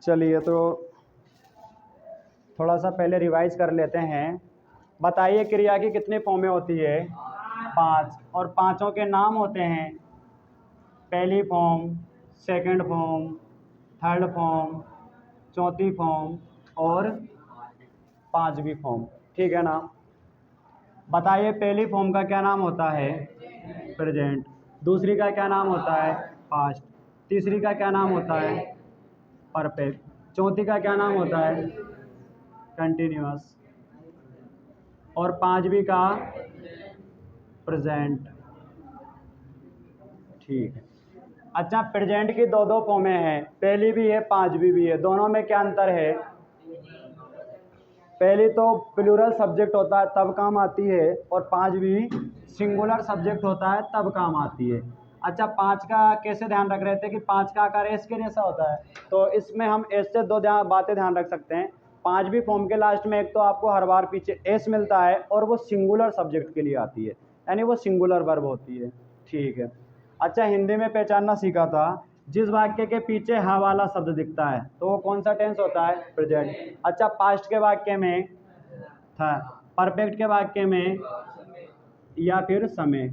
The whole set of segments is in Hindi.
चलिए तो थोड़ा सा पहले रिवाइज कर लेते हैं। बताइए क्रिया की कितनी फॉर्में होती है? 5, और पांचों के नाम होते हैं। पहली form, second form, third form, चौथी फॉर्म और पांचवी फॉर्म। ठीक है ना? बताइए पहली फॉर्म का क्या नाम होता है? प्रेजेंट। दूसरी का क्या नाम होता है? पास्ट। तीसरी का क्या नाम होता है? परफेक्ट। चौथी का क्या नाम होता है? कंटिन्यूअस। और पांचवी का प्रेजेंट। ठीक है। अच्छा, प्रेजेंट की दो दो फॉर्में हैं, पहली भी है पांचवी भी है, दोनों में क्या अंतर है? पहली तो प्लूरल सब्जेक्ट होता है तब काम आती है, और पांचवी सिंगुलर सब्जेक्ट होता है तब काम आती है। अच्छा, पाँच का कैसे ध्यान रख रहे थे कि पाँच का आकार एस के जैसा होता है, तो इसमें हम एस से दो बातें ध्यान रख सकते हैं। पांचवी फॉर्म के लास्ट में एक तो आपको हर बार पीछे एस मिलता है, और वो सिंगुलर सब्जेक्ट के लिए आती है, यानी वो सिंगुलर वर्ब होती है। ठीक है। अच्छा, हिंदी में पहचानना सीखा था, जिस वाक्य के पीछे हा वाला शब्द दिखता है तो वो कौन सा टेंस होता है? प्रेजेंट। अच्छा, पास्ट के वाक्य में था, परफेक्ट के वाक्य में या फिर समय,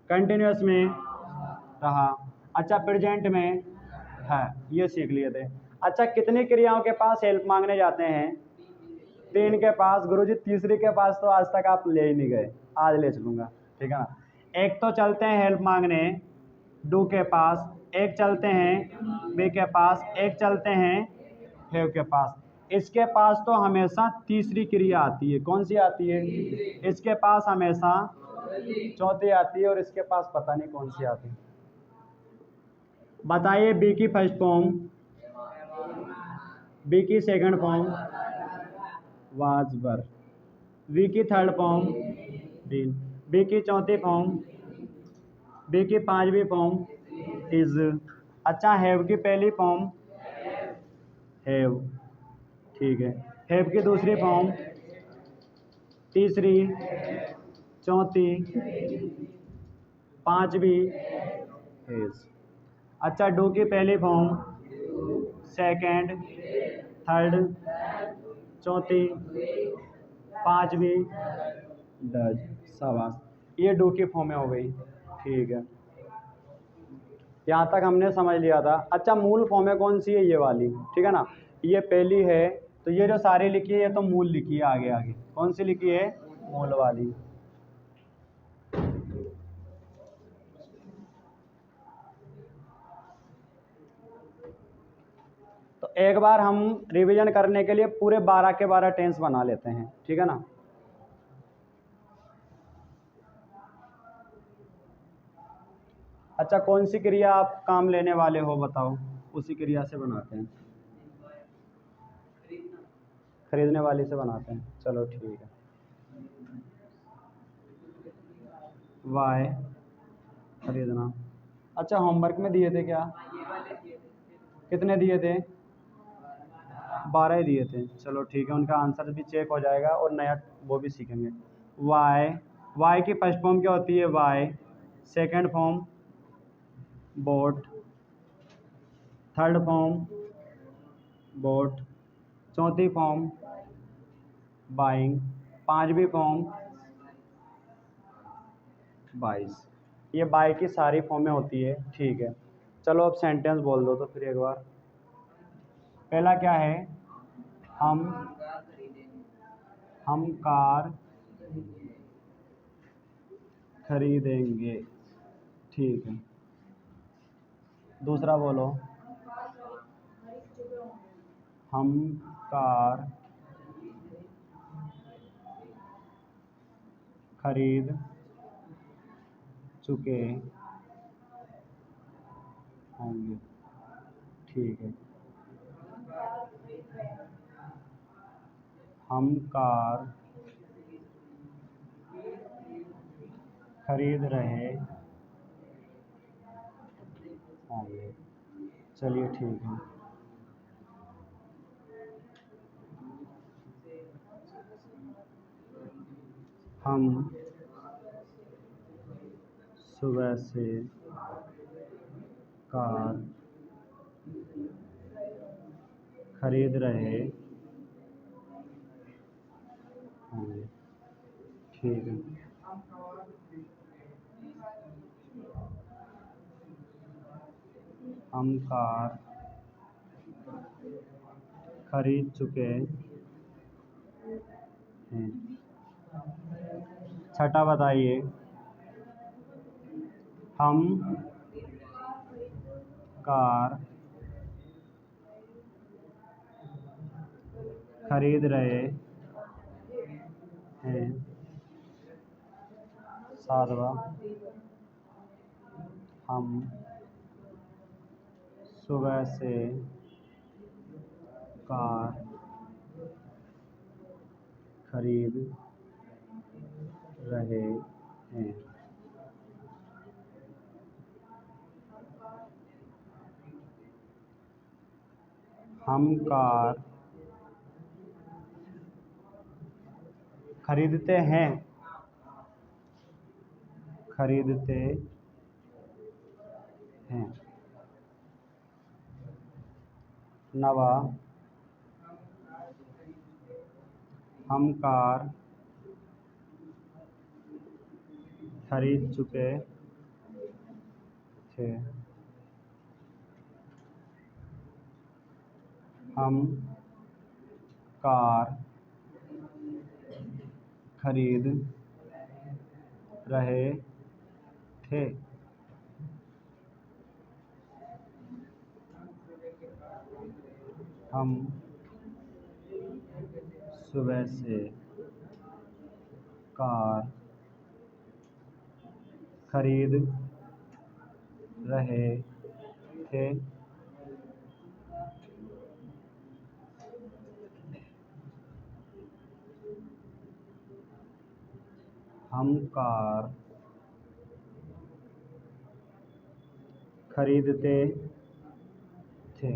कंटिन्यूअस में रहा। अच्छा, प्रेजेंट में है, ये सीख लिए थे। अच्छा, कितनी क्रियाओं के पास हेल्प मांगने जाते हैं? 3 के पास। गुरुजी तीसरी के पास तो आज तक आप ले ही नहीं गए, आज ले चलूंगा। ठीक है ना? एक तो चलते हैं हेल्प मांगने डू के पास, एक चलते हैं बी के पास, एक चलते हैं हैव के पास। इसके पास तो हमेशा तीसरी क्रिया आती है। कौन सी आती है? इसके पास हमेशा चौथी आती है, और इसके पास पता नहीं कौन सी आती है। बताइए बी की फर्स्ट फॉर्म, बी की second form was were, be की थर्ड फॉर्म बीन, बी की चौथी फॉर्म, बी की पांचवी फॉर्म इज। अच्छा, हैव की पहली फॉर्म हैव। ठीक है। हैव की दूसरी फॉर्म, तीसरी, चौथी, पांचवी हैज। अच्छा, डू की पहली फॉर्म, सेकंड, थर्ड, चौथी, पांचवी डज। शाबाश, ये डू की फॉर्में हो गई। ठीक है, यहाँ तक हमने समझ लिया था। अच्छा, मूल फॉर्में कौन सी है? ये वाली। ठीक है ना? ये पहली है, तो ये जो सारी लिखी है ये तो मूल लिखी है। आगे आगे कौन सी लिखी है? मूल वाली। तो एक बार हम रिवीजन करने के लिए पूरे 12 के 12 टेंस बना लेते हैं। ठीक है ना? अच्छा, कौन सी क्रिया आप काम लेने वाले हो बताओ, उसी क्रिया से बनाते हैं। खरीदने वाली से बनाते हैं। चलो ठीक है। वाई, खरीदना। अच्छा, होमवर्क में दिए थे क्या? कितने दिए थे? 12 ही दिए थे। चलो ठीक है, उनका आंसर भी चेक हो जाएगा और नया वो भी सीखेंगे। वाई, वाई की फर्स्ट फॉर्म क्या होती है? Buy. Second form bought, third form bought, चौथी फॉर्म बाइंग, पांचवी फॉर्म बाइस। ये बाई की सारी फॉर्में होती है। ठीक है, चलो अब सेंटेंस बोल दो तो फिर एक बार। पहला क्या है? हम कार खरीदेंगे। ठीक है। दूसरा बोलो। हम कार खरीद चुके होंगे। ठीक है। हम कार खरीद रहे होंगे। चलिए ठीक है। हम सुबह से कार खरीद रहे होंगे। ठीक है। हम कार खरीद चुके हैं। छठा बताइए, हम कार खरीद रहे हैं। सातवां, हम सुबह से कार खरीद रहे हैं। हम कार खरीदते हैं। खरीदते हैं। नवा, हम कार खरीद चुके थे। हम कार खरीद रहे थे। हम सुबह से कार खरीद रहे थे। हम कार खरीदते थे।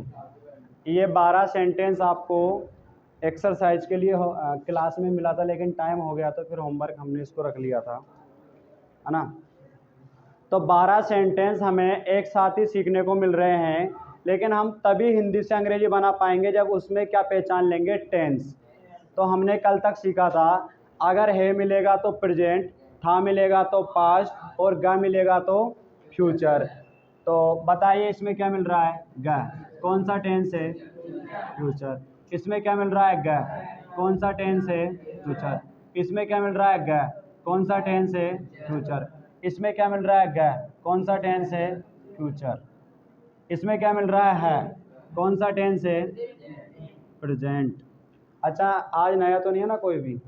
ये 12 सेंटेंस आपको एक्सरसाइज के लिए क्लास में मिला था, लेकिन टाइम हो गया तो फिर होमवर्क हमने इसको रख लिया था, है ना। तो 12 सेंटेंस हमें एक साथ ही सीखने को मिल रहे हैं, लेकिन हम तभी हिंदी से अंग्रेजी बना पाएंगे जब उसमें क्या पहचान लेंगे, टेंस। तो हमने कल तक सीखा था, अगर है मिलेगा तो प्रेजेंट, था मिलेगा तो पास्ट, और ग मिलेगा तो फ्यूचर। तो बताइए इसमें क्या मिल रहा है, ग। कौन सा टेंस है, फ्यूचर। इसमें क्या मिल रहा है, ग। कौन सा टेंस है, फ्यूचर। इसमें क्या मिल रहा है, ग। कौन सा टेंस है, फ्यूचर। इसमें क्या मिल रहा है, ग। कौन सा टेंस है, फ्यूचर। इसमें क्या मिल रहा है, कौन सा टेंस है, प्रेजेंट। अच्छा, आज नया तो नहीं है ना कोई भी,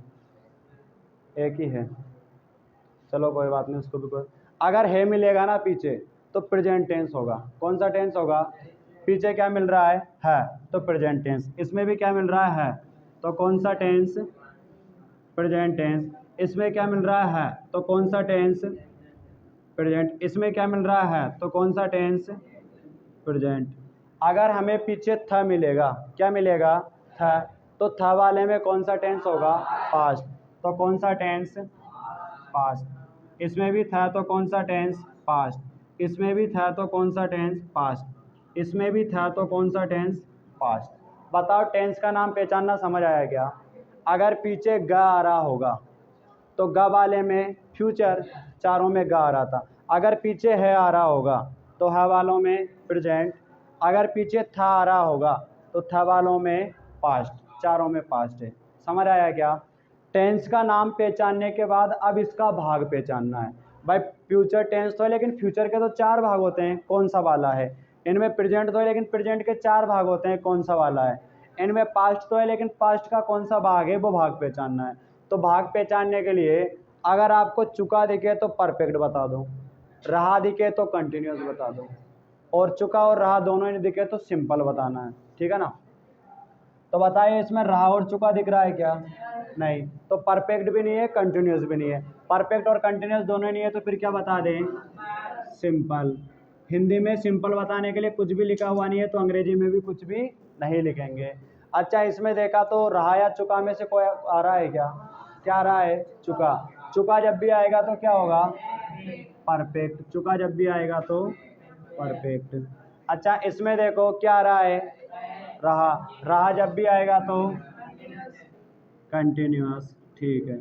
एक ही है, चलो कोई बात नहीं, उसको भी कोई। अगर है मिलेगा ना पीछे तो प्रेजेंट टेंस होगा। कौन सा टेंस होगा, पीछे क्या मिल रहा है तो प्रेजेंट टेंस। इसमें भी क्या मिल रहा है, तो कौन सा टेंस, प्रेजेंट टेंस। इसमें क्या मिल रहा है, तो कौन सा टेंस, प्रेजेंट। इसमें क्या मिल रहा है, तो कौन सा टेंस, प्रेजेंट। अगर हमें पीछे था मिलेगा, क्या मिलेगा, था, तो था वाले में कौन सा टेंस होगा, पास्ट। तो कौन सा टेंस, पास्ट। इसमें भी था तो कौन सा टेंस, पास्ट। इसमें भी था तो कौन सा टेंस, पास्ट। इसमें भी था तो कौन सा टेंस, पास्ट। बताओ टेंस का नाम पहचानना समझ आया क्या। अगर पीछे ग आ रहा होगा तो ग वाले में फ्यूचर, चारों में ग आ रहा था। अगर पीछे है आ रहा होगा तो है वालों में प्रेजेंट। अगर पीछे था आ रहा होगा तो था वालों में पास्ट, चारों में पास्ट है। समझ आया क्या। टेंस का नाम पहचानने के बाद अब इसका भाग पहचानना है। भाई फ्यूचर टेंस तो है, लेकिन फ्यूचर के तो 4 भाग होते हैं, कौन सा वाला है। इनमें प्रेजेंट तो है, लेकिन प्रेजेंट के 4 भाग होते हैं, कौन सा वाला है। इनमें पास्ट तो है, लेकिन पास्ट का कौन सा भाग है, वो भाग पहचानना है। तो भाग पहचानने के लिए अगर आपको चुका दिखे तो परफेक्ट बता दो, रहा दिखे तो कंटिन्यूस बता दो, और चुका और रहा दोनों नहीं दिखे तो सिंपल बताना है, ठीक है ना। तो बताइए इसमें रहा और चुका दिख रहा है क्या, नहीं। तो परफेक्ट भी नहीं है, कंटिन्यूस भी नहीं है। परफेक्ट और कंटिन्यूस दोनों नहीं है तो फिर क्या बता दें, सिंपल। हिंदी में सिंपल बताने के लिए कुछ भी लिखा हुआ नहीं है, तो अंग्रेजी में भी कुछ भी नहीं लिखेंगे। अच्छा, इसमें देखा तो रहा या चुका में से कोई आ रहा है क्या, क्या आ रहा है, चुका। चुका जब भी आएगा तो क्या होगा, परफेक्ट। चुका जब भी आएगा तो परफेक्ट। अच्छा, इसमें देखो क्या आ रहा है, रहा, रहा जब भी आएगा तो कंटिन्यूअस, ठीक है।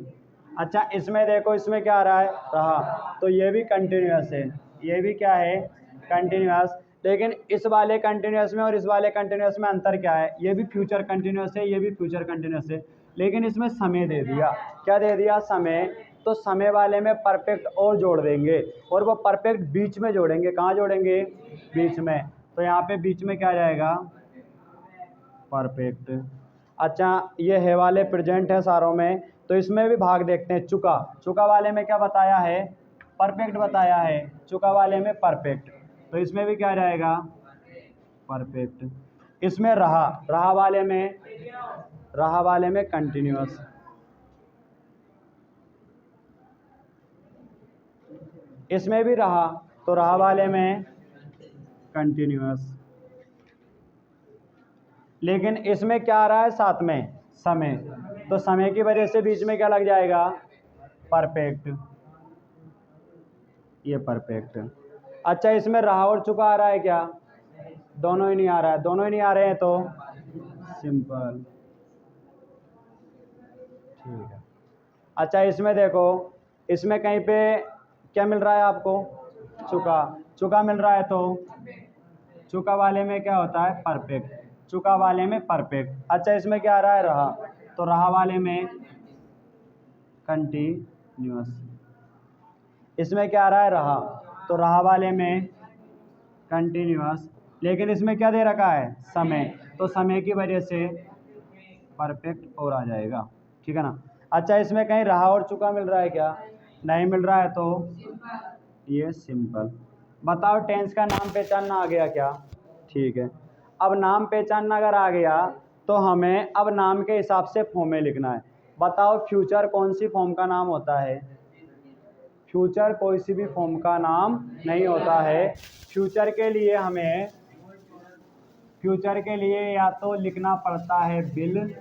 अच्छा इसमें देखो, इसमें क्या आ रहा है, रहा, तो ये भी कंटिन्यूअस है, ये भी क्या है, कंटिन्यूअस। लेकिन इस वाले कंटिन्यूअस में और इस वाले कंटिन्यूअस में अंतर क्या है, ये भी फ्यूचर कंटिन्यूअस है, ये भी फ्यूचर कंटिन्यूअस है, लेकिन इसमें समय दे दिया, क्या दे दिया, समय। तो समय वाले में परफेक्ट और जोड़ देंगे, और वो परफेक्ट बीच में जोड़ेंगे, कहाँ जोड़ेंगे, बीच में। तो यहाँ पे बीच में क्या जाएगा, परफेक्ट। अच्छा ये है वाले प्रेजेंट है सारों में, तो इसमें भी भाग देखते हैं। चुका, चुका वाले में क्या बताया है, परफेक्ट बताया है, चुका वाले में परफेक्ट, तो इसमें भी क्या जाएगा, परफेक्ट। इसमें रहा, रहा वाले में, रहा वाले में कंटिन्यूअस, इसमें भी रहा, तो रहा वाले में कंटिन्यूअस। लेकिन इसमें क्या आ रहा है साथ में, समय, तो समय की वजह से बीच में क्या लग जाएगा, परफेक्ट, ये परफेक्ट। अच्छा इसमें रहा और चुका आ रहा है क्या, दोनों ही नहीं आ रहा है, दोनों ही नहीं आ रहे हैं तो सिंपल, ठीक है। अच्छा इसमें देखो, इसमें कहीं पे क्या मिल रहा है आपको, चुका, चुका मिल रहा है, तो चुका वाले में क्या होता है, परफेक्ट, चुका वाले में परफेक्ट। अच्छा इसमें क्या आ रहा है, रहा, तो रहा वाले में कंटिन्यूअस। इसमें क्या आ रहा है, रहा, तो रहा वाले में कंटिन्यूअस। लेकिन इसमें क्या दे रखा है, समय, तो समय की वजह से परफेक्ट और आ जाएगा, ठीक है ना। अच्छा इसमें कहीं रहा और चुका मिल रहा है क्या, नहीं मिल रहा है, तो ये सिंपल। बताओ टेंस का नाम पहचानना आ गया क्या, ठीक है। अब नाम पहचानना अगर आ गया तो हमें अब नाम के हिसाब से फॉर्म में लिखना है। बताओ फ्यूचर कौन सी फॉर्म का नाम होता है, फ्यूचर कोई सी भी फॉर्म का नाम नहीं होता है। फ्यूचर के लिए हमें, फ्यूचर के लिए या तो लिखना पड़ता है बिल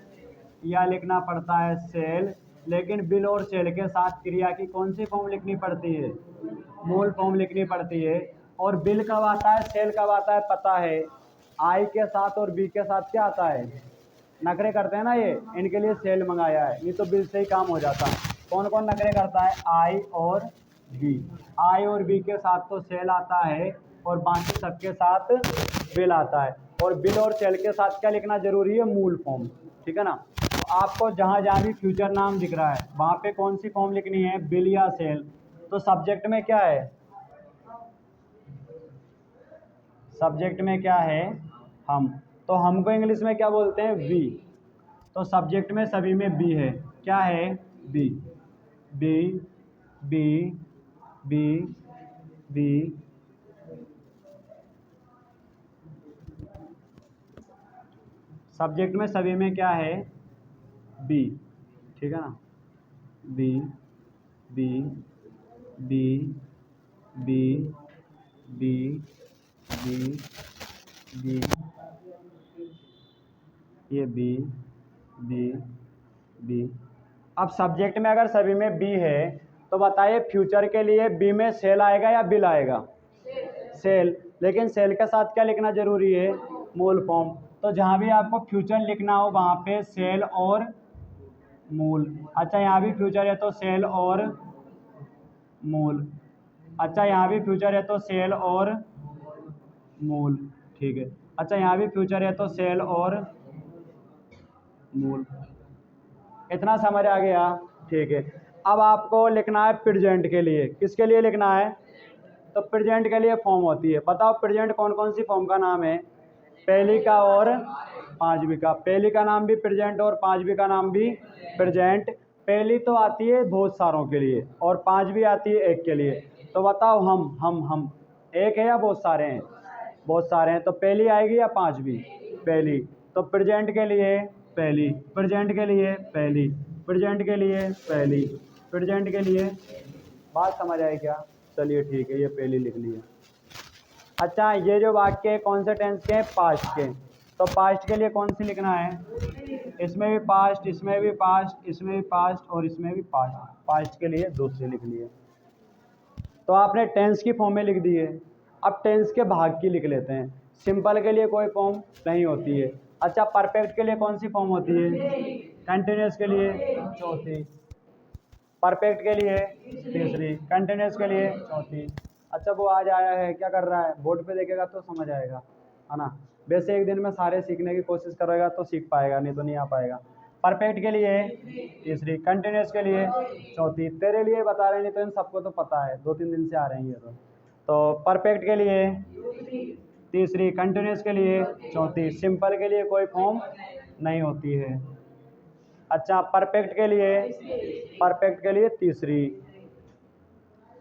या लिखना पड़ता है सेल, लेकिन बिल और सेल के साथ क्रिया की कौन सी फॉर्म लिखनी पड़ती है, मूल फॉर्म लिखनी पड़ती है। और बिल कब आता है, सेल कब आता है, पता है, आई के साथ और बी के साथ क्या आता है, नखरे करते हैं ना ये, इनके लिए सेल मंगाया है, नहीं तो बिल से ही काम हो जाता है। कौन कौन नखरे करता है, आई और बी, आई और बी के साथ तो सेल आता है और बाकी सबके साथ बिल आता है। और बिल और सेल के साथ क्या लिखना जरूरी है, मूल फॉर्म, ठीक है ना। तो आपको जहाँ जहाँ भी फ्यूचर नाम दिख रहा है वहाँ पे कौन सी फॉर्म लिखनी है, बिल या सेल। तो सब्जेक्ट में क्या है, सब्जेक्ट में क्या है, हम, तो हमको इंग्लिश में क्या बोलते हैं, वी। तो सब्जेक्ट में सभी में बी है, क्या है, be, be, be, be, be, subject में सभी में क्या है, बी, ठीक है ना, be, be, be, be, be, be, be, ये बी, बी, बी। अब सब्जेक्ट में अगर सभी में बी है तो बताइए फ्यूचर के लिए बी में सेल आएगा या बिल आएगा, सेल। लेकिन सेल के साथ क्या लिखना जरूरी है, मूल फॉर्म। तो जहाँ भी आपको फ्यूचर लिखना हो वहाँ पे सेल और मूल। अच्छा यहाँ भी फ्यूचर है तो सेल और मूल। अच्छा यहाँ भी फ्यूचर है तो सेल और मूल, ठीक है। अच्छा यहाँ भी फ्यूचर है तो सेल और मूल। इतना समझ आ गया, ठीक है। अब आपको लिखना है प्रेजेंट के लिए, किसके लिए लिखना है, तो प्रेजेंट के लिए फॉर्म होती है। बताओ प्रेजेंट कौन कौन सी फॉर्म का नाम है, पहली का और पांचवी का। पहली का नाम भी प्रेजेंट और पांचवी का नाम भी प्रेजेंट। पहली तो आती है बहुत सारों के लिए और पांचवी आती है एक के लिए। तो बताओ हम एक है या बहुत सारे हैं, बहुत सारे हैं, तो पहली आएगी या पांचवी, पहली। तो प्रेजेंट के लिए पहली, प्रेजेंट के लिए पहली, प्रेजेंट के लिए पहली, प्रेजेंट के लिए। बात समझ आई क्या, चलिए ठीक है, ये पहली लिख ली है। अच्छा ये जो वाक्य कौन से टेंस के हैं, पास्ट के। तो पास्ट के लिए कौन सी लिखना है, इसमें भी पास्ट, इसमें भी पास्ट, इसमें भी पास्ट और इसमें भी पास्ट। पास्ट के लिए दूसरी लिख ली है। तो आपने टेंस की फॉर्म में लिख दी है। अब टेंस के भाग की लिख लेते हैं। सिंपल के लिए कोई फॉर्म नहीं होती है, अच्छा, परफेक्ट के लिए कौन सी फॉर्म होती है? कंटिन्यूस के लिए चौथी, परफेक्ट के लिए तीसरी, कंटिन्यूस के लिए चौथी। अच्छा, वो आज आया है, क्या कर रहा है? बोर्ड पे देखेगा तो समझ आएगा, है ना। वैसे एक दिन में सारे सीखने की कोशिश करेगा तो सीख पाएगा, नहीं तो नहीं आ पाएगा। परफेक्ट के लिए तीसरी, कंटिन्यूस के लिए चौथी। तेरे लिए बता रहे हैं, नहीं तो इन सबको तो पता है, 2-3 दिन से आ रहे हैं ये तो परफेक्ट के लिए तीसरी, कंटिन्यूस के लिए चौथी, सिंपल के लिए कोई फॉर्म नहीं होती है। अच्छा, परफेक्ट के लिए तीसरी,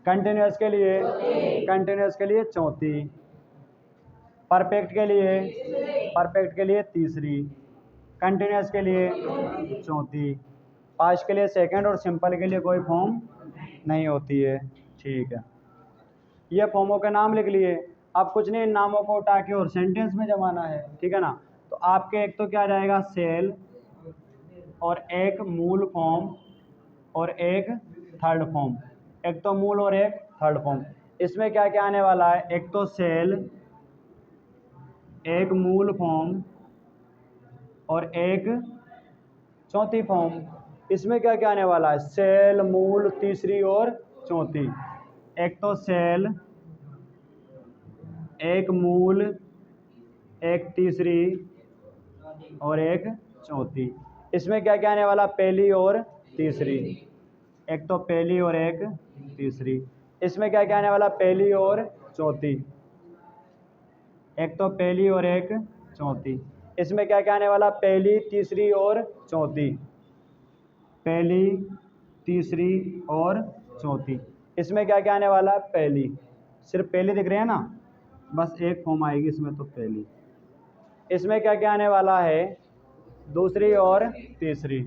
कंटिन्यूस के लिए चौथी, परफेक्ट के लिए तीसरी, कंटिन्यूस के लिए चौथी, पास्ट के लिए सेकंड और सिंपल के लिए कोई फॉर्म नहीं होती है। ठीक है, ये फॉर्मों के नाम लिख लिए। अब कुछ नहीं, इन नामों को उठा के और सेंटेंस में जमाना है, ठीक है ना। तो आपके एक तो क्या आ जाएगा, सेल, और एक मूल फॉर्म और एक थर्ड फॉर्म। एक तो मूल और एक थर्ड फॉर्म। इसमें क्या क्या आने वाला है? एक तो सेल, एक मूल फॉर्म और एक चौथी फॉर्म। इसमें क्या क्या आने वाला है? सेल, मूल, तीसरी और चौथी। एक तो सेल, एक मूल, एक तीसरी और एक चौथी। इसमें क्या क्या आने वाला? पहली और तीसरी। एक तो पहली और एक तीसरी। इसमें क्या क्या आने वाला? पहली और चौथी। एक तो पहली और एक चौथी। इसमें क्या क्या आने वाला? पहली, तीसरी और चौथी। पहली, तीसरी और चौथी। इसमें क्या क्या आने वाला? पहली, सिर्फ पहली दिख रही है ना, बस एक फॉर्म आएगी इसमें, तो पहली। इसमें क्या क्या आने वाला है? दूसरी और तीसरी,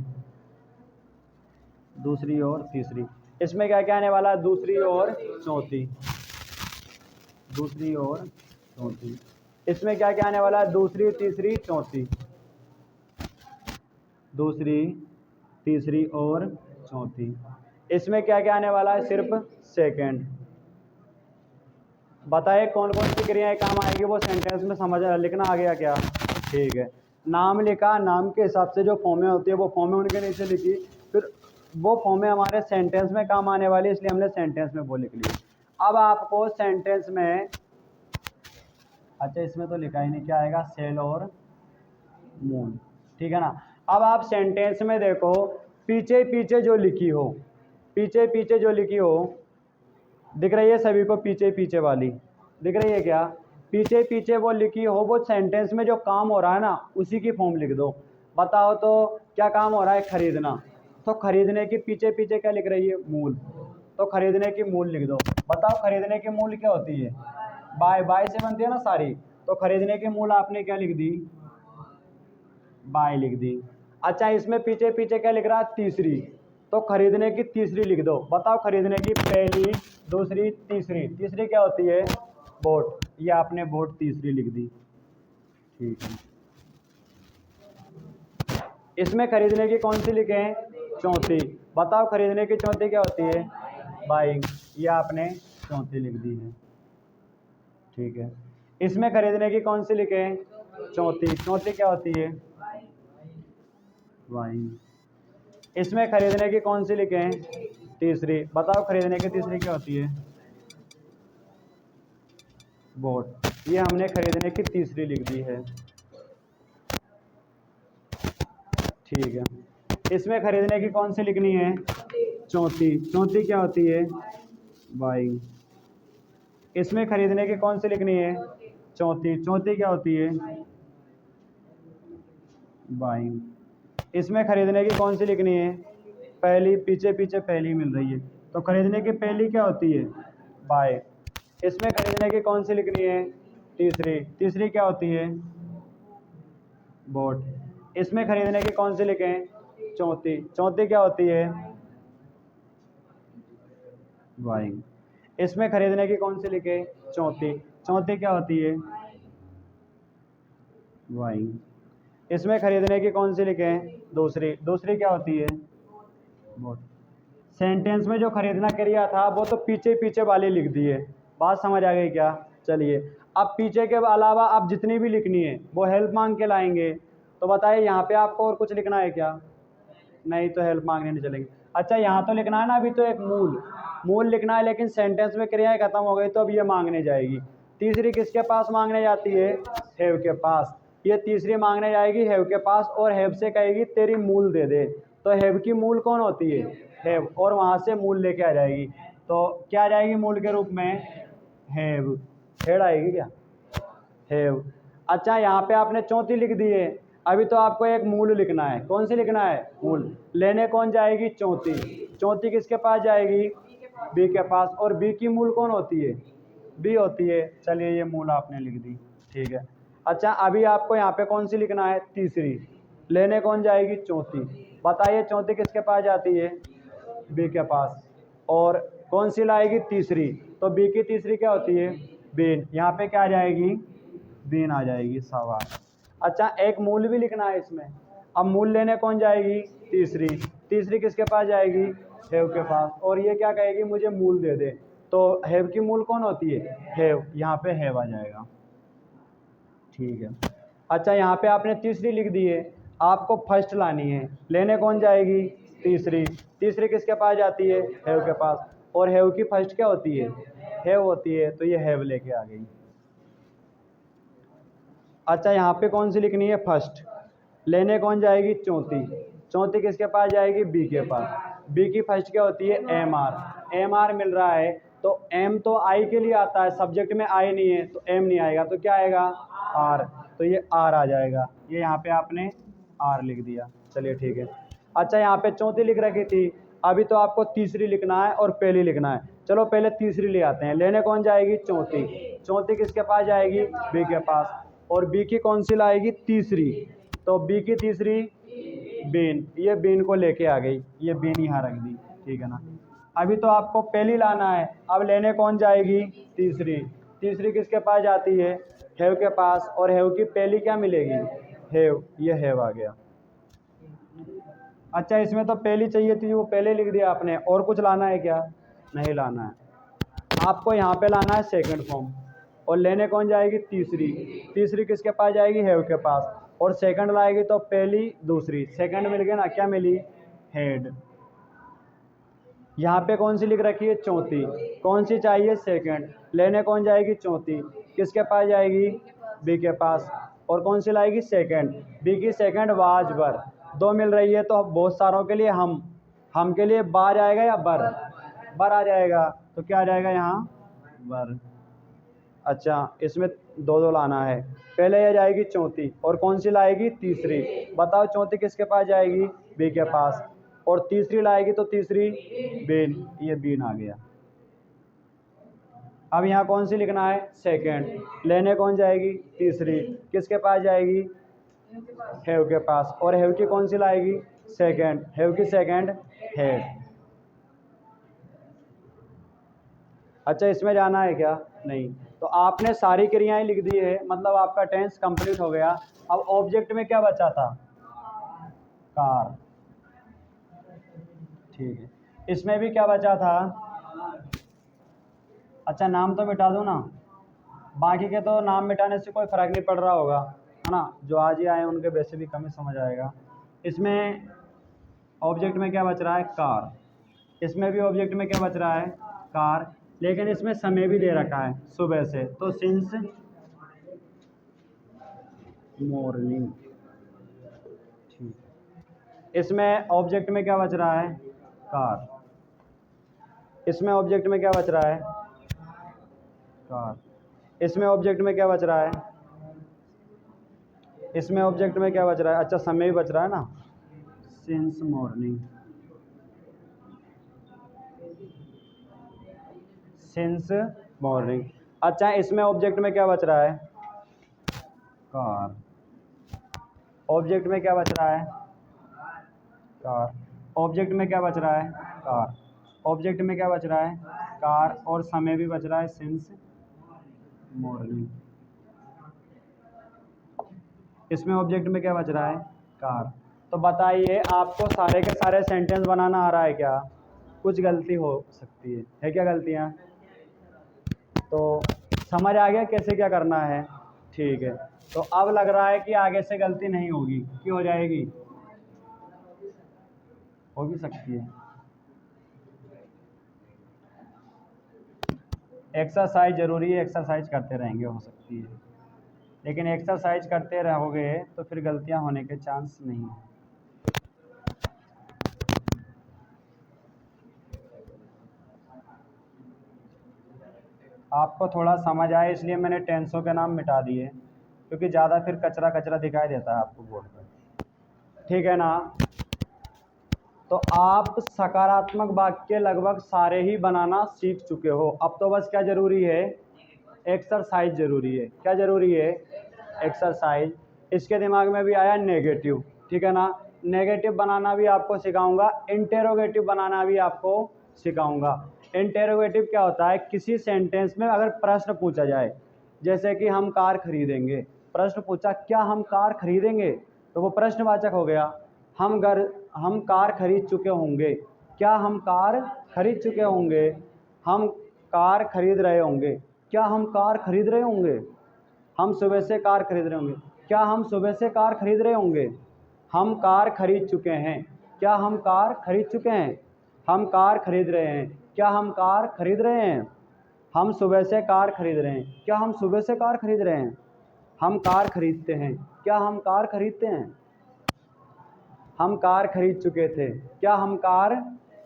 दूसरी और तीसरी। इसमें क्या क्या आने वाला है? दूसरी और चौथी, दूसरी और चौथी। इसमें क्या क्या आने वाला है? दूसरी, तीसरी, चौथी, दूसरी, तीसरी और चौथी। इसमें क्या क्या आने वाला है? सिर्फ सेकंड। बताइए कौन कौन सी क्रियाएं काम आएगी, वो सेंटेंस में समझ लिखना आ गया क्या? ठीक है, नाम लिखा, नाम के हिसाब से जो फॉर्में होती है वो फॉर्में उनके नीचे लिखी, फिर वो फॉर्में हमारे सेंटेंस में काम आने वाली, इसलिए हमने सेंटेंस में वो लिख ली। अब आपको सेंटेंस में, अच्छा इसमें तो लिखा ही नहीं, क्या आएगा? सेल और मूल, ठीक है ना। अब आप सेंटेंस में देखो, पीछे पीछे जो लिखी हो, पीछे पीछे जो लिखी हो, दिख रही है सभी को? पीछे पीछे वाली दिख रही है क्या? पीछे पीछे वो लिखी हो, वो सेंटेंस में जो काम हो रहा है ना, उसी की फॉर्म लिख दो। बताओ तो क्या काम हो रहा है? खरीदना। तो खरीदने की पीछे पीछे क्या लिख रही है? मूल। तो खरीदने की मूल लिख दो। बताओ खरीदने की मूल क्या होती है? बाय, बाय से बनती है ना सारी। तो खरीदने की मूल आपने क्या लिख दी? बाय लिख दी। अच्छा, इसमें पीछे पीछे क्या लिख रहा है? तीसरी। तो खरीदने की तीसरी लिख दो। बताओ खरीदने की पहली, दूसरी, तीसरी। तीसरी क्या होती है? बोट। ये आपने बोट तीसरी लिख दी, ठीक है। इसमें खरीदने की कौन सी लिखें? चौथी। बताओ खरीदने की चौथी क्या होती है? बाइंग। ये आपने चौथी लिख दी है, ठीक है। इसमें खरीदने की कौन सी लिखें? चौथी। चौथी क्या होती है? बाइंग। इसमें खरीदने की कौन सी लिखें? तीसरी। बताओ खरीदने की तीसरी क्या होती है? बोट। ये हमने खरीदने की तीसरी लिख दी है, ठीक है। इसमें खरीदने की कौन सी लिखनी है? चौथी। चौथी क्या होती है? बाइंग। इसमें खरीदने की कौन सी लिखनी है? चौथी। चौथी क्या होती है? बाइंग। इसमें खरीदने की कौन सी लिखनी है? पहली। पीछे पीछे पहली मिल रही है, तो खरीदने की पहली क्या होती है? बाय। इसमें खरीदने की कौन सी लिखनी है? तीसरी। तीसरी क्या होती है? बोट। इसमें खरीदने की कौन सी लिखें? चौथी। चौथी क्या होती है? बाइंग। इसमें खरीदने की कौन सी लिखें? चौथी। चौथी क्या होती है? बाइंग। इसमें खरीदने की कौन सी लिखें? दूसरी। दूसरी क्या होती है? बोट। सेंटेंस में जो खरीदना क्रिया था वो तो पीछे पीछे वाली लिख दी है। बात समझ आ गई क्या? चलिए, अब पीछे के अलावा अब जितनी भी लिखनी है वो हेल्प मांग के लाएंगे। तो बताइए यहाँ पे आपको और कुछ लिखना है क्या? नहीं तो हेल्प मांगने नहीं चलेंगे। अच्छा यहाँ तो लिखना है ना, अभी तो एक मूल लिखना है, लेकिन सेंटेंस में क्रियाएं खत्म हो गई तो अब ये मांगने जाएगी। तीसरी किसके पास मांगने जाती है? हैव के पास। ये तीसरी मांगने जाएगी हैव के पास, और हैव से कहेगी तेरी मूल दे दे। तो हैव की मूल कौन होती है? हैव, और वहाँ से मूल लेके आ जाएगी। तो क्या आ जाएगी मूल के रूप में? हैव। हेड आएगी क्या? हैव। अच्छा यहाँ पे आपने चौथी लिख दी है, अभी तो आपको एक मूल लिखना है। कौन सी लिखना है? मूल। लेने कौन जाएगी? चौथी। चौथी किसके पास जाएगी? बी के पास। और बी की मूल कौन होती है? बी होती है। चलिए ये मूल आपने लिख दी, ठीक है। अच्छा अभी आपको यहाँ पे कौन सी लिखना है? तीसरी। लेने कौन जाएगी? चौथी। बताइए चौथी किसके पास जाती है? बी के पास। और कौन सी लाएगी? तीसरी। तो बी की तीसरी क्या होती है? बीन। यहाँ पे क्या आ जाएगी? बीन आ जाएगी। शाबाश। अच्छा एक मूल भी लिखना है इसमें। अब मूल लेने कौन जाएगी? तीसरी। तीसरी किसके पास जाएगी? हैव के पास। और ये क्या कहेगी? मुझे मूल दे दे। तो हैव की मूल कौन होती है? हैव। यहाँ पे हैव आ जाएगा, ठीक है। अच्छा यहाँ पे आपने तीसरी लिख दी है, आपको फर्स्ट लानी है। लेने कौन जाएगी? तीसरी। तीसरी किसके पास जाती है? हैव के पास। और हैव की फर्स्ट क्या होती है? हैव होती है। तो ये हैव लेके आ गई। अच्छा यहाँ पे कौन सी लिखनी है? फर्स्ट। लेने कौन जाएगी? चौथी। चौथी किसके पास जाएगी? बी के पास। बी की फर्स्ट क्या होती है? M R. एम आर मिल रहा है, तो एम तो आई के लिए आता है, सब्जेक्ट में आई नहीं है तो एम नहीं आएगा, तो क्या आएगा? आर। तो ये आर आ जाएगा। ये यहाँ पे आपने आर लिख दिया, चलिए ठीक है। अच्छा यहाँ पे चौथी लिख रखी थी, अभी तो आपको तीसरी लिखना है और पहली लिखना है। चलो पहले तीसरी ले आते हैं। लेने कौन जाएगी? चौथी। चौथी किसके पास जाएगी? बी के पास। और बी की कौन सी लाएगी? तीसरी। तो बी की तीसरी बीन। ये बीन को लेके आ गई, ये बीन यहाँ रख दी, ठीक है ना। अभी तो आपको पहली लाना है। अब लेने कौन जाएगी? तीसरी। तीसरी किसके पास जाती है? हैव के पास। और हैव की पहली क्या मिलेगी? हैव। ये हैव आ गया। अच्छा इसमें तो पहली चाहिए थी, वो पहले लिख दिया आपने। और कुछ लाना है क्या? नहीं लाना है। आपको यहाँ पे लाना है सेकंड फॉर्म। और लेने कौन जाएगी? तीसरी। तीसरी किसके पास जाएगी? हैव के पास। और सेकंड लाएगी तो पहली दूसरी, सेकंड मिल गया ना, क्या मिली? हेड। यहाँ पे कौन सी लिख रखी है? चौथी। कौन सी चाहिए? सेकंड। लेने कौन जाएगी? चौथी। किसके पास जाएगी? बी के पास। और कौन सी लाएगी? सेकंड। बी की सेकंड वाज बर। दो मिल रही है तो बहुत सारों के लिए हम के लिए बा जाएगा या बर? बर आ जाएगा। तो क्या आ जाएगा यहाँ? बर। अच्छा इसमें दो दो लाना है। पहले ये जाएगी चौथी, और कौन सी लाएगी? तीसरी। बताओ चौथी किसके पास जाएगी? बी के पास। और तीसरी लाएगी तो तीसरी बीन। ये बीन आ गया। अब यहाँ कौन सी लिखना है? सेकंड। लेने कौन जाएगी? तीसरी। किसके पास जाएगी? हैव के पास। और हैव की कौन सी लाएगी? सेकंड। हैव की सेकंड हेड। अच्छा इसमें जाना है क्या? नहीं। तो आपने सारी क्रियाएं लिख दी है, मतलब आपका टेंस कंप्लीट हो गया। अब ऑब्जेक्ट में क्या बचा था? कार, ठीक है। इसमें भी क्या बचा था? अच्छा नाम तो मिटा दूँ ना, बाकी के तो नाम मिटाने से कोई फ़र्क नहीं पड़ रहा होगा, है ना। जो आज ही आए उनके वैसे भी कम ही समझ आएगा। इसमें ऑब्जेक्ट में क्या बच रहा है? कार। इसमें भी ऑब्जेक्ट में क्या बच रहा है? कार। लेकिन इसमें समय भी दे रखा है सुबह से, तो सिंस मॉर्निंग, ठीक। इसमें ऑब्जेक्ट में क्या बच रहा है? कार। इसमें ऑब्जेक्ट में क्या बच रहा है? कार। इसमें ऑब्जेक्ट में क्या बच रहा है? इसमें ऑब्जेक्ट में क्या बच रहा है? अच्छा समय भी बच रहा है ना, सिंस मॉर्निंग। Since morning. अच्छा इसमें ऑब्जेक्ट में क्या बच रहा है? कार। ऑब्जेक्ट में क्या बच रहा है? कार। ऑब्जेक्ट में क्या बच रहा है? कार। ऑब्जेक्ट में क्या बच रहा है? कार। और समय भी बच रहा है सिंस मॉर्निंग। इसमें ऑब्जेक्ट में क्या बच रहा है? कार। तो बताइए आपको सारे के सारे सेंटेंस बनाना आ रहा है क्या? कुछ गलती हो सकती है क्या गलतियाँ? तो समझ आ गया कैसे क्या करना है, ठीक है। तो अब लग रहा है कि आगे से गलती नहीं होगी, कि हो जाएगी, हो भी सकती है। एक्सरसाइज जरूरी है, एक्सरसाइज करते रहेंगे, हो सकती है, लेकिन एक्सरसाइज करते रहोगे तो फिर गलतियां होने के चांस नहीं है। आपको थोड़ा समझ आए इसलिए मैंने टेंसों के नाम मिटा दिए, क्योंकि ज़्यादा फिर कचरा कचरा दिखाई देता है आपको बोर्ड पर, ठीक है ना। तो आप सकारात्मक वाक्य लगभग सारे ही बनाना सीख चुके हो। अब तो बस क्या ज़रूरी है, एक्सरसाइज ज़रूरी है। क्या ज़रूरी है, एक्सरसाइज। इसके दिमाग में भी आया नेगेटिव, ठीक है ना। नेगेटिव बनाना भी आपको सिखाऊंगा, इंटेरोगेटिव बनाना भी आपको सिखाऊंगा। इंटेरोगेटिव क्या होता है, किसी सेंटेंस में अगर प्रश्न पूछा जाए, जैसे कि हम कार खरीदेंगे, प्रश्न पूछा क्या हम कार खरीदेंगे, तो वो प्रश्नवाचक हो गया। हम कार खरीद चुके होंगे, क्या हम कार खरीद चुके होंगे, हम कार खरीद रहे होंगे, क्या हम कार खरीद रहे होंगे, हम सुबह से कार खरीद रहे होंगे, क्या हम सुबह से कार खरीद रहे होंगे, हम कार खरीद चुके हैं, क्या हम कार खरीद चुके हैं, हम कार खरीद रहे हैं, क्या हम कार खरीद रहे हैं, हम सुबह से कार खरीद रहे हैं, क्या हम सुबह से कार खरीद रहे हैं, हम कार खरीदते हैं, क्या हम कार खरीदते हैं, हम कार खरीद चुके थे, क्या हम कार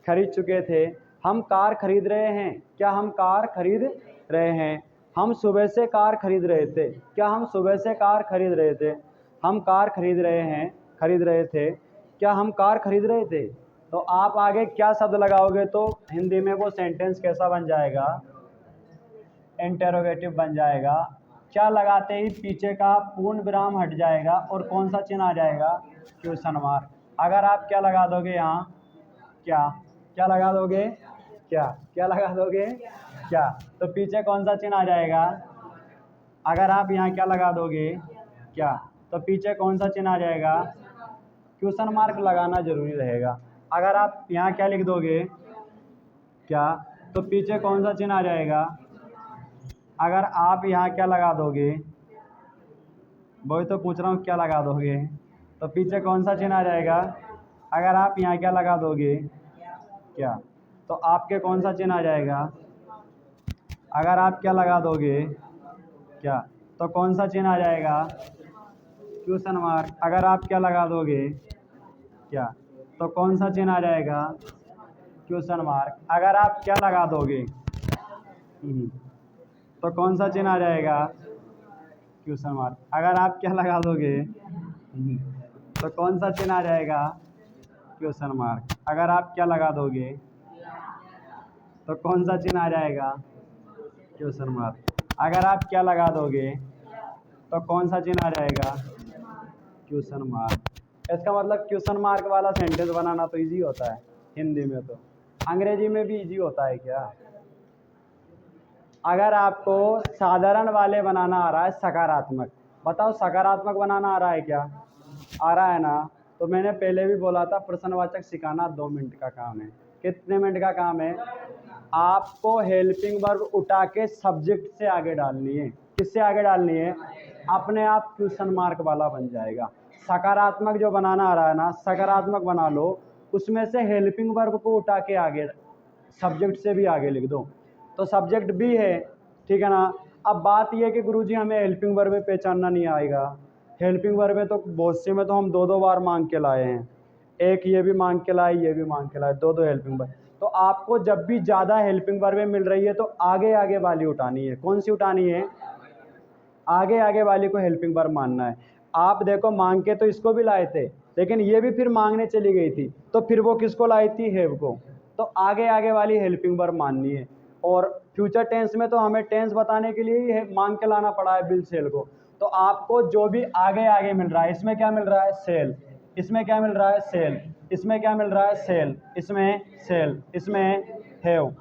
खरीद चुके थे, हम कार खरीद रहे हैं, क्या हम कार खरीद रहे हैं, हम सुबह से कार खरीद रहे थे, क्या हम सुबह से कार खरीद रहे थे, हम कार खरीद रहे हैं, खरीद रहे थे, क्या हम कार खरीद रहे थे। तो आप आगे क्या शब्द लगाओगे तो हिंदी में वो सेंटेंस कैसा बन जाएगा, इंटेरोगेटिव बन जाएगा। क्या लगाते ही पीछे का पूर्ण विराम हट जाएगा और कौन सा चिन्ह आ जाएगा, क्वेश्चन मार्क। अगर आप क्या लगा दोगे यहाँ, क्या लगा दोगे, क्या लगा दोगे, क्या, तो पीछे कौन सा चिन्ह आ जाएगा। अगर आप यहाँ क्या लगा दोगे, क्या, तो पीछे कौन सा चिन्ह आ जाएगा, क्वेश्चन मार्क लगाना जरूरी रहेगा। अगर आप यहाँ क्या लिख दोगे, क्या, तो पीछे कौन सा चिन्ह आ जाएगा। अगर आप यहाँ क्या लगा दोगे, वही तो पूछ रहा हूँ, क्या लगा दोगे, तो पीछे कौन सा चिन्ह आ जाएगा। अगर आप यहाँ क्या लगा दोगे, क्या, तो आपके कौन सा चिन्ह आ जाएगा। अगर आप क्या लगा दोगे, क्या, तो कौन सा चिन्ह आ जाएगा, क्वेश्चन मार्क। अगर आप क्या लगा दोगे, क्या, तो कौन सा चिन्ह आ जाएगा, क्वेश्चन मार्क। अगर आप क्या लगा दोगे तो कौन सा चिन्ह आ जाएगा, क्वेश्चन मार्क। अगर आप क्या लगा दोगे तो कौन सा चिन्ह आ जाएगा, क्वेश्चन मार्क। अगर आप क्या लगा दोगे तो कौन सा चिन्ह आ जाएगा, क्वेश्चन मार्क। अगर आप क्या लगा दोगे तो कौन सा चिन्ह आ जाएगा, क्वेश्चन मार्क। इसका मतलब क्वेश्चन मार्क वाला सेंटेंस बनाना तो इजी होता है हिंदी में, तो अंग्रेजी में भी इजी होता है क्या। अगर आपको साधारण वाले बनाना आ रहा है, सकारात्मक, बताओ सकारात्मक बनाना आ रहा है क्या, आ रहा है ना। तो मैंने पहले भी बोला था प्रश्नवाचक सिखाना 2 मिनट का काम है। कितने मिनट का काम है, आपको हेल्पिंग वर्ब उठा के सब्जेक्ट से आगे डालनी है। किससे आगे डालनी है, अपने आप क्वेश्चन मार्क वाला बन जाएगा। सकारात्मक जो बनाना आ रहा है ना, सकारात्मक बना लो, उसमें से हेल्पिंग वर्ब को उठा के आगे सब्जेक्ट से भी आगे लिख दो, तो सब्जेक्ट भी है, ठीक है ना। अब बात यह है कि गुरुजी हमें हेल्पिंग वर्ब पहचानना नहीं आएगा। हेल्पिंग वर्ब में तो बहुत से में तो हम 2-2 बार मांग के लाए हैं, एक ये भी मांग के लाए, ये भी मांग के लाए, 2-2 हेल्पिंग वर्ब। तो आपको जब भी ज़्यादा हेल्पिंग वर्ब मिल रही है तो आगे आगे वाली उठानी है। कौन सी उठानी है, आगे आगे वाली को हेल्पिंग वर्ब मानना है। आप देखो मांग के तो इसको भी लाए थे, लेकिन ये भी फिर मांगने चली गई थी, तो फिर वो किसको लाई थी, हैव को। तो आगे आगे वाली हेल्पिंग वर्ब माननी है। और फ्यूचर टेंस में तो हमें टेंस बताने के लिए ही मांग के लाना पड़ा है बिल सेल को। तो आपको जो भी आगे आगे मिल रहा है, इसमें क्या मिल रहा है, सेल, इसमें क्या मिल रहा है, सेल, इसमें क्या मिल रहा है, सेल, इसमें सेल, इसमें हैव,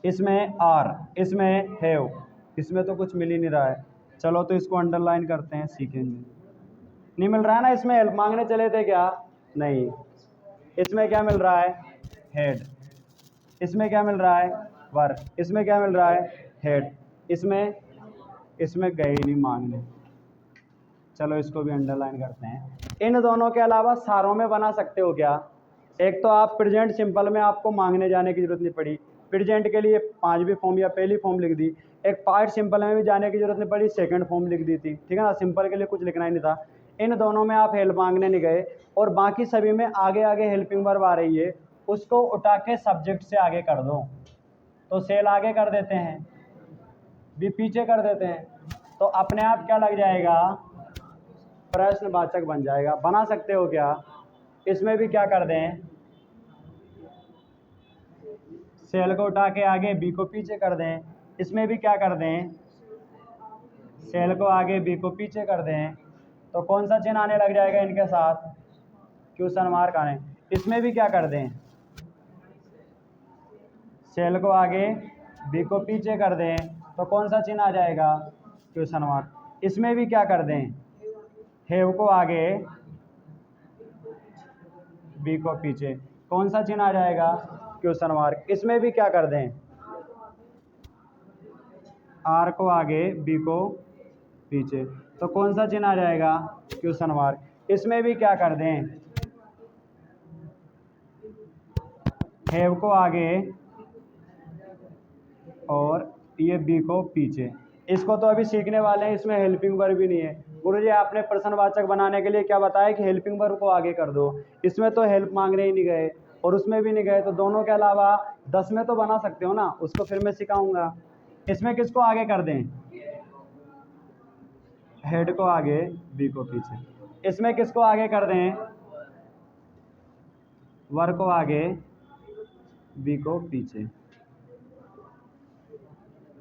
इसमें आर, इसमें हैव, इसमें तो कुछ मिल ही नहीं रहा है। चलो तो इसको अंडरलाइन करते हैं, सीखेंगे। नहीं मिल रहा है ना, इसमें हेल्प मांगने चले थे क्या, नहीं। इसमें क्या मिल रहा है, हेड, इसमें क्या मिल रहा है, वर्क, इसमें क्या मिल रहा है, हेड, इसमें गए ही नहीं मांगने, चलो इसको भी अंडरलाइन करते हैं। इन दोनों के अलावा सारों में बना सकते हो क्या? एक तो आप प्रेजेंट सिंपल में आपको मांगने जाने की जरूरत नहीं पड़ी, प्रेजेंट के लिए पांचवी फॉर्म या पहली फॉर्म लिख दी। एक पार्ट सिंपल में भी जाने की जरूरत नहीं पड़ी, सेकंड फॉर्म लिख दी थी, ठीक है ना, सिंपल के लिए कुछ लिखना ही नहीं था। इन दोनों में आप हेल्प मांगने नहीं गए, और बाकी सभी में आगे आगे हेल्पिंग वर्ब आ रही है, उसको उठा के सब्जेक्ट से आगे कर दो। तो सेल आगे कर देते हैं, बी पीछे कर देते हैं, तो अपने आप क्या लग जाएगा? प्रश्नवाचक बन जाएगा। बना सकते हो क्या? इसमें भी क्या कर दें? सेल को उठा के आगे, बी को पीछे कर दें। इसमें भी क्या कर दें? सेल को आगे, बी को पीछे कर दें। तो कौन सा चिन्ह आने लग जाएगा इनके साथ? क्वेश्चन मार्क आने। इसमें भी क्या कर दें? सेल को आगे, बी को पीछे कर दें, तो कौन सा चिन्ह आ जाएगा? Question mark. इसमें भी क्या कर दें? हैव को आगे, बी को पीछे, कौन सा चिन्ह आ जाएगा? Question mark. इसमें भी क्या कर दें? आर को आगे, बी को पीछे, तो कौन सा चिन्ह आ जाएगा? Question mark. इसमें भी क्या कर दें? हैव को आगे और ये बी को पीछे। इसको तो अभी सीखने वाले हैं, इसमें हेल्पिंग वर्ब भी नहीं है। गुरुजी आपने प्रश्नवाचक बनाने के लिए क्या बताया कि हेल्पिंग वर्ब को आगे कर दो। इसमें तो हेल्प मांगने ही नहीं गए और उसमें भी नहीं गए, तो दोनों के अलावा 10 में तो बना सकते हो ना, उसको फिर मैं सिखाऊंगा। इसमें किसको आगे कर दें? हेड को आगे, बी को पीछे। इसमें किसको आगे कर दें? वर को आगे, बी को पीछे,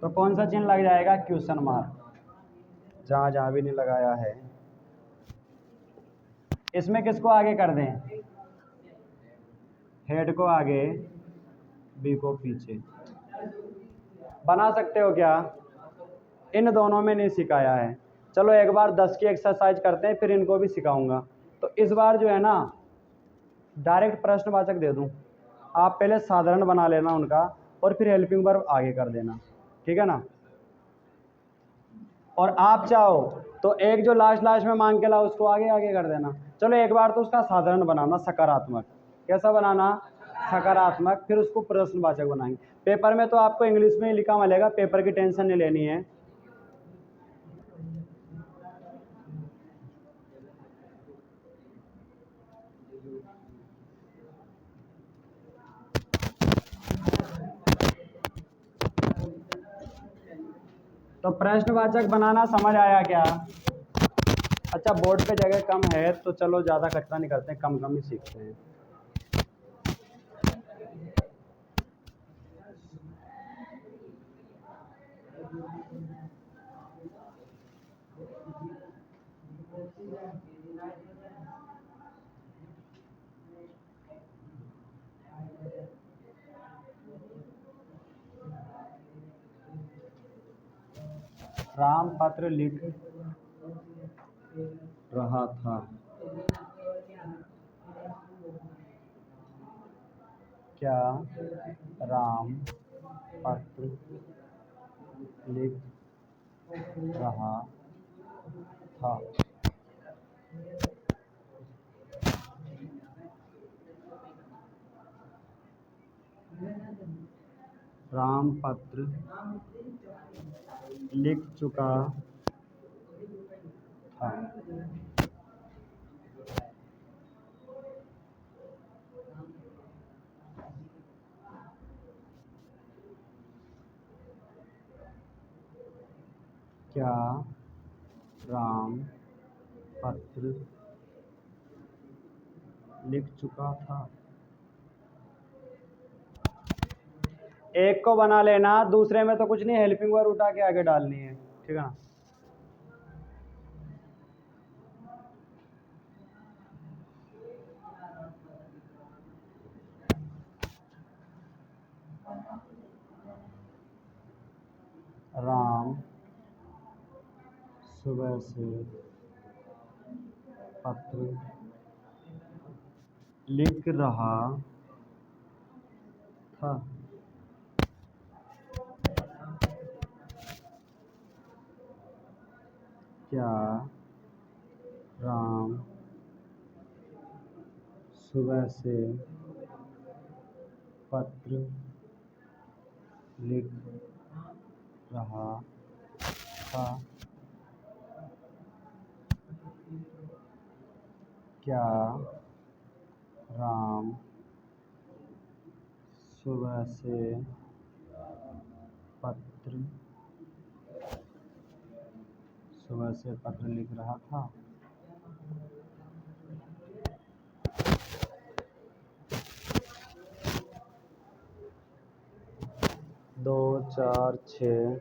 तो कौन सा चिन्ह लग जाएगा? क्वेश्चन मार्क, जहां जहां भी नहीं लगाया है। इसमें किसको आगे कर दें? हेड को आगे, बी को पीछे। बना सकते हो क्या? इन दोनों में नहीं सिखाया है। चलो एक बार 10 की एक्सरसाइज करते हैं, फिर इनको भी सिखाऊंगा। तो इस बार जो है ना, डायरेक्ट प्रश्नवाचक दे दूं, आप पहले साधारण बना लेना उनका, और फिर हेल्पिंग वर्ब आगे कर देना, ठीक है ना। और आप चाहो तो एक जो लास्ट में मांग के लाओ उसको आगे आगे कर देना। चलो एक बार तो उसका साधारण बनाना, सकारात्मक। कैसा बनाना? सकारात्मक। फिर उसको प्रश्नवाचक बनाएंगे। पेपर में तो आपको इंग्लिश में ही लिखा मिलेगा, पेपर की टेंशन नहीं लेनी है। तो प्रश्नवाचक बनाना समझ आया क्या? अच्छा, बोर्ड पे जगह कम है तो चलो ज़्यादा कचरा नहीं करते, कम कम ही सीखते हैं। राम पत्र लिख रहा था। क्या राम पत्र लिख रहा था? राम पत्र लिख चुका था। क्या राम पत्र लिख चुका था? एक को बना लेना, दूसरे में तो कुछ नहीं, हेल्पिंग वर्ब उठा के आगे डालनी है, ठीक है ना। राम सुबह से पत्र लिख रहा था। क्या राम सुबह से पत्र लिख रहा था। क्या राम सुबह से पत्र लिख रहा था? 2 4 6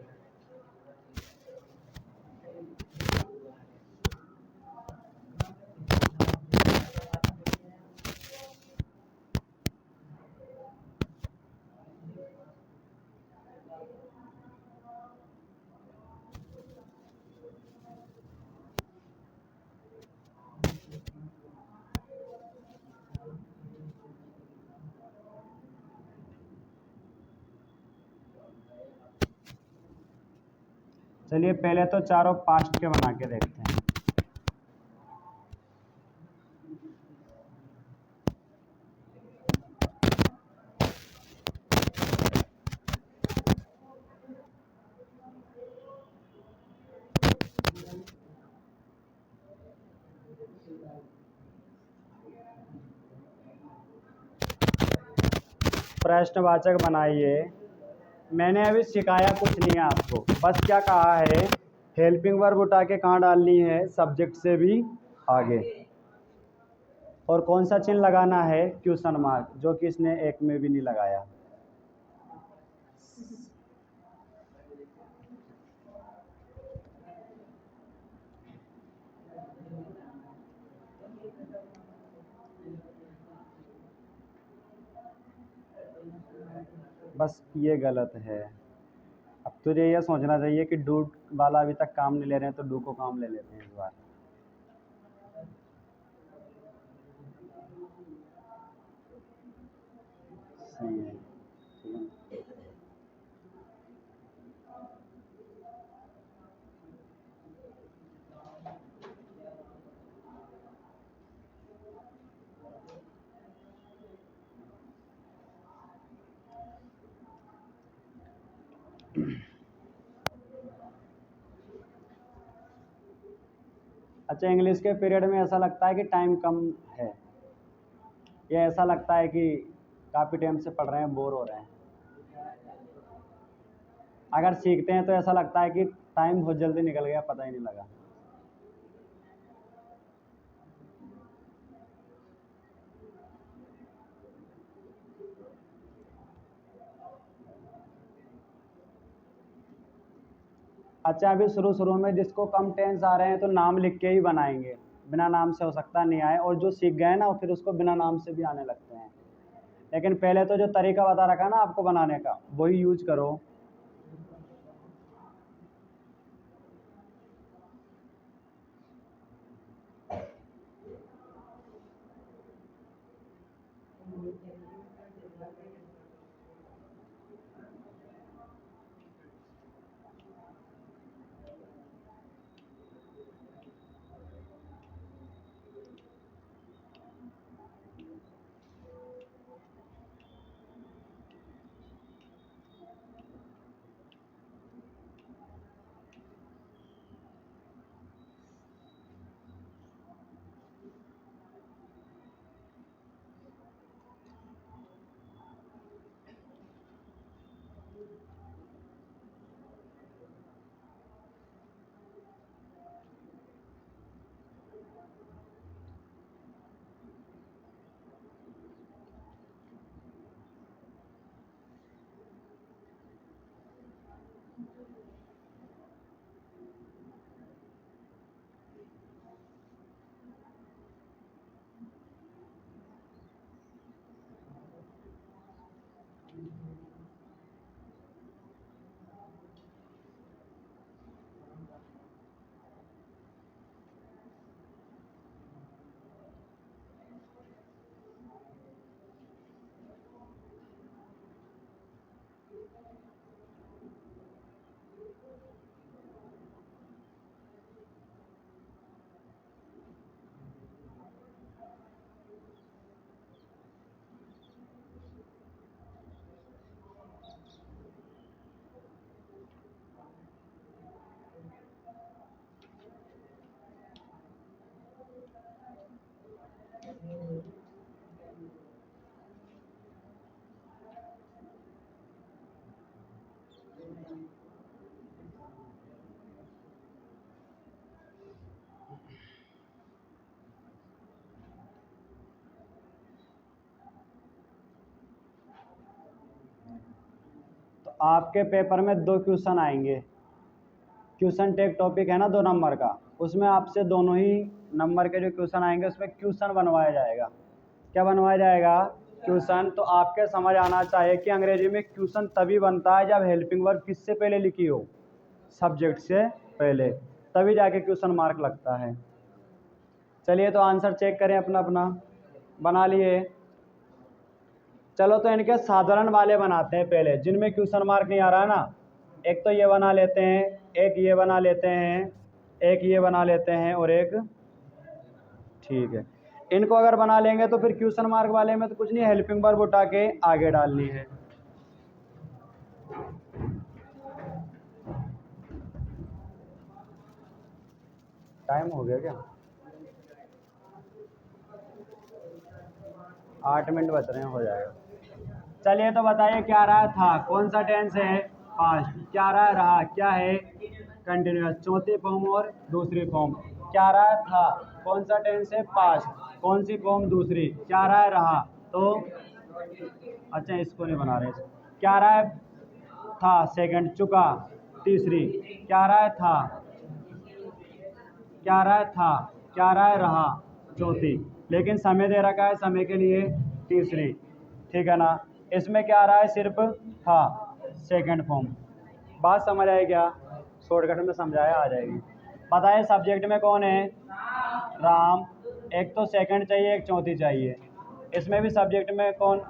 चलिए पहले तो चारों पास्ट के बना के देखते हैं। प्रश्नवाचक बनाइए। मैंने अभी सिखाया कुछ नहीं है आपको, बस क्या कहा है, हेल्पिंग वर्ब उठा के कहाँ डालनी है, सब्जेक्ट से भी आगे, और कौन सा चिन्ह लगाना है, क्वेश्चन मार्क, जो कि इसने एक में भी नहीं लगाया। बस ये गलत है। अब तुझे ये सोचना चाहिए कि डू वाला अभी तक काम नहीं ले रहे हैं, तो डू को काम ले लेते हैं इस बार। सही है, ठीक है। अच्छा, इंग्लिश के पीरियड में ऐसा लगता है कि टाइम कम है, या ऐसा लगता है कि काफ़ी टाइम से पढ़ रहे हैं, बोर हो रहे हैं? अगर सीखते हैं तो ऐसा लगता है कि टाइम बहुत जल्दी निकल गया, पता ही नहीं लगा। अच्छा, अभी शुरू शुरू में जिसको कम टेंस आ रहे हैं तो नाम लिख के ही बनाएंगे, बिना नाम से हो सकता नहीं आए, और जो सीख गए ना फिर उसको बिना नाम से भी आने लगते हैं। लेकिन पहले तो जो तरीका बता रखा ना आपको बनाने का, वही यूज करो। आपके पेपर में 2 क्वेश्चन आएंगे। क्वेश्चन टेक टॉपिक है ना 2 नंबर का, उसमें आपसे दोनों ही नंबर के जो क्वेश्चन आएंगे उसमें क्वेश्चन बनवाया जाएगा। क्या बनवाया जाएगा? क्वेश्चन। तो आपके समझ आना चाहिए कि अंग्रेजी में क्वेश्चन तभी बनता है जब हेल्पिंग वर्ब किससे पहले लिखी हो, सब्जेक्ट से पहले, तभी जाके क्वेश्चन मार्क लगता है। चलिए तो आंसर चेक करें अपना अपना। बना लिए? चलो तो इनके साधारण वाले बनाते हैं पहले, जिनमें क्वेश्चन मार्क नहीं आ रहा है ना। एक तो ये बना लेते हैं, एक ये बना लेते हैं, एक ये बना लेते हैं और एक, ठीक है। इनको अगर बना लेंगे तो फिर क्वेश्चन मार्क वाले में तो कुछ नहीं, हेल्पिंग वर्ब उठा के आगे डालनी है। टाइम हो गया क्या? 8 मिनट बच रहे हैं, हो जाएगा। चलिए तो बताइए क्या रहा था, कौन सा टेंस है? पास्ट। क्या रहा क्या है? कंटिन्यूअस, चौथी फॉर्म और दूसरी फॉर्म। क्या था, कौन सा टेंस है? पास्ट। कौन सी फॉर्म? दूसरी। क्या रहा तो, अच्छा इसको नहीं बना रहे। क्या था सेकंड, चुका तीसरी। क्या था, क्या था, क्या रहा चौथी। लेकिन समय दे रखा है, समय के लिए तीसरी, ठीक है ना। इसमें क्या आ रहा है? सिर्फ था, सेकंड फॉर्म। बात समझ आई क्या? शॉर्टकट में समझाया, आ जाएगी। बताइए सब्जेक्ट में कौन है? राम। एक तो सेकंड चाहिए, एक चौथी चाहिए। इसमें भी सब्जेक्ट में कौन?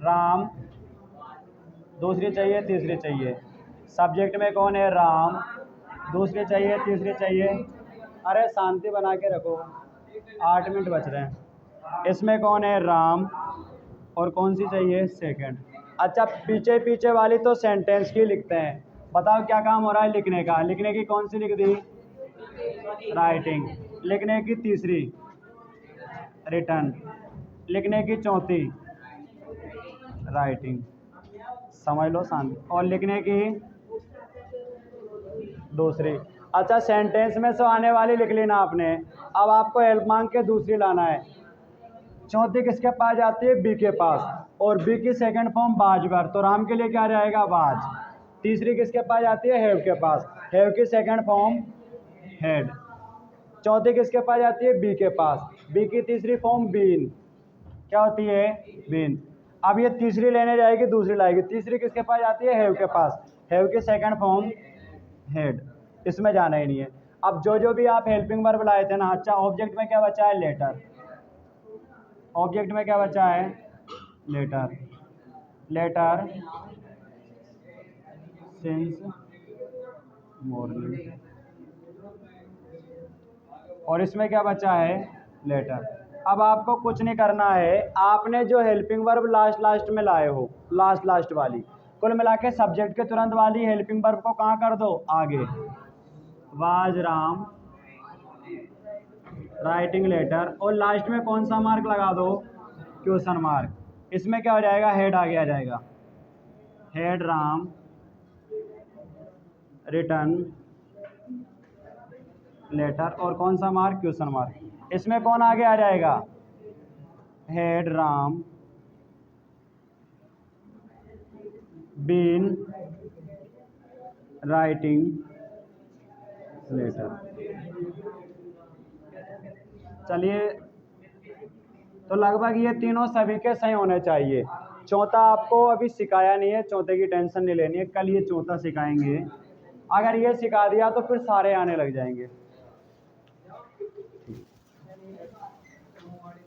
राम। दूसरी चाहिए, तीसरी चाहिए। सब्जेक्ट में कौन है? राम। दूसरी चाहिए, तीसरी चाहिए। अरे शांति बना के रखो, 8 मिनट बच रहे हैं। इसमें कौन है? राम। और कौन सी चाहिए? सेकंड। अच्छा पीछे पीछे वाली तो सेंटेंस की लिखते हैं। बताओ क्या काम हो रहा है लिखने का? लिखने की कौन सी लिख दी? राइटिंग। लिखने की तीसरी, रिटर्न। लिखने की चौथी, राइटिंग। समझ लो शांति। और लिखने की दूसरी। अच्छा सेंटेंस में से आने वाली लिख ली ना आपने। अब आपको हेल्प मांग के दूसरी लाना है। चौथी किसके पास जाती है? बी के पास। और बी की सेकंड फॉर्म बाजवर, तो राम के लिए क्या जाएगा? बाज। तीसरी किसके पास जाती है? हैव के पास। हैव की सेकंड फॉर्म हेड। चौथी किसके पास जाती है? बी के पास। बी की तीसरी फॉर्म बीन। क्या होती है? बीन। अब ये तीसरी लेने जाएगी, दूसरी लाएगी। तीसरी किसके पास जाती है? हैव के पास। हैव की सेकंड फॉर्म हेड। इसमें जाना ही नहीं है। अब जो भी आप हेल्पिंग वर्ब लाए थे ना। अच्छा ऑब्जेक्ट में क्या बचा है? लेटर। ऑब्जेक्ट में क्या बचा है? लेटर। Letter since morning. और इसमें क्या बचा है? लेटर। अब आपको कुछ नहीं करना है, आपने जो हेल्पिंग वर्ब लास्ट में लाए हो, लास्ट वाली, कुल मिला के सब्जेक्ट के तुरंत वाली हेल्पिंग वर्ब को कहाँ कर दो? आगे। Was Ram writing letter. और लास्ट में कौन सा मार्क लगा दो? Question mark. इसमें क्या हो जाएगा? हेड आगे आ जाएगा। Had Ram written letter. और कौन सा मार्क? Question mark. इसमें कौन आगे आ जाएगा? Had Ram been writing letter. चलिए तो लगभग ये तीनों सभी के सही होने चाहिए। चौथा आपको अभी सिखाया नहीं है, चौथे की टेंशन नहीं लेनी है, कल ये चौथा सिखाएंगे। अगर ये सिखा दिया तो फिर सारे आने लग जाएंगे।